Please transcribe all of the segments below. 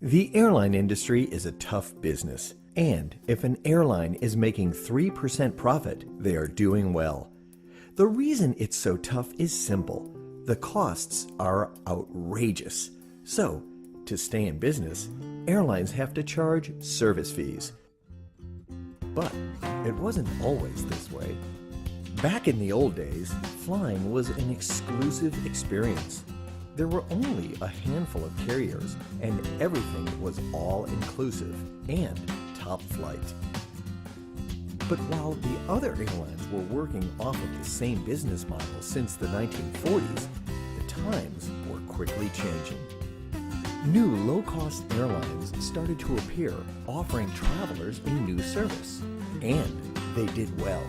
The airline industry is a tough business, and if an airline is making 3% profit, they are doing well. The reason it's so tough is simple. The costs are outrageous. So, to stay in business, airlines have to charge service fees. But it wasn't always this way. Back in the old days, flying was an exclusive experience. There were only a handful of carriers, and everything was all-inclusive and top flight. But while the other airlines were working off of the same business model since the 1940s, the times were quickly changing. New low-cost airlines started to appear, offering travelers a new service, and they did well.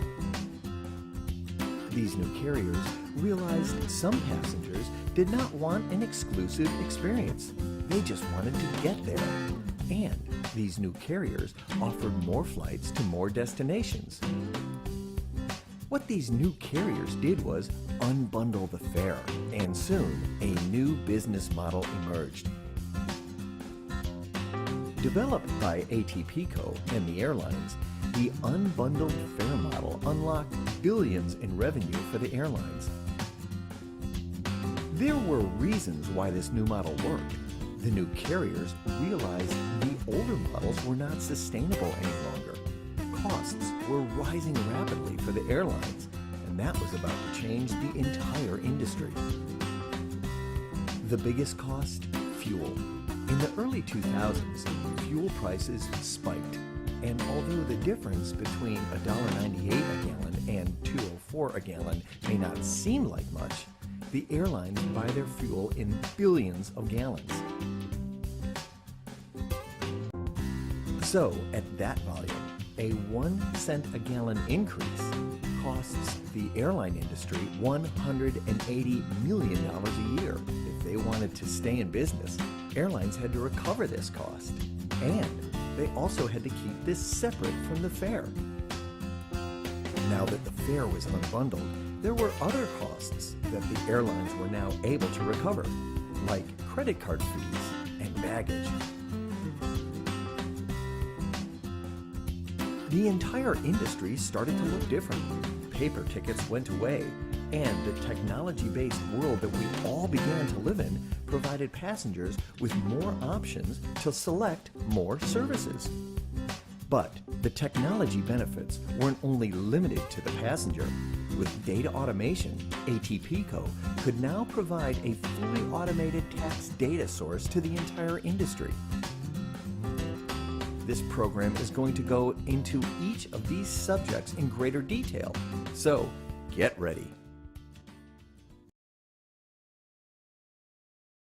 These new carriers realized some passengers did not want an exclusive experience. They just wanted to get there. And these new carriers offered more flights to more destinations. What these new carriers did was unbundle the fare, and soon a new business model emerged. Developed by ATPCO and the airlines, the unbundled fare model unlocked billions in revenue for the airlines. There were reasons why this new model worked. The new carriers realized the older models were not sustainable any longer. Costs were rising rapidly for the airlines, and that was about to change the entire industry. The biggest cost? Fuel. In the early 2000s, fuel prices spiked, and although the difference between $1.98 a gallon and $2.04 a gallon may not seem like much, the airlines buy their fuel in billions of gallons. So, at that volume, a 1 cent a gallon increase costs the airline industry $180 million a year. If they wanted to stay in business, airlines had to recover this cost, and they also had to keep this separate from the fare. Now that the fare was unbundled, there were other costs that the airlines were now able to recover, like credit card fees and baggage. The entire industry started to look different. Paper tickets went away, and the technology-based world that we all began to live in provided passengers with more options to select more services. But the technology benefits weren't only limited to the passenger. With data automation, ATPCO could now provide a fully automated tax data source to the entire industry. This program is going to go into each of these subjects in greater detail, so get ready.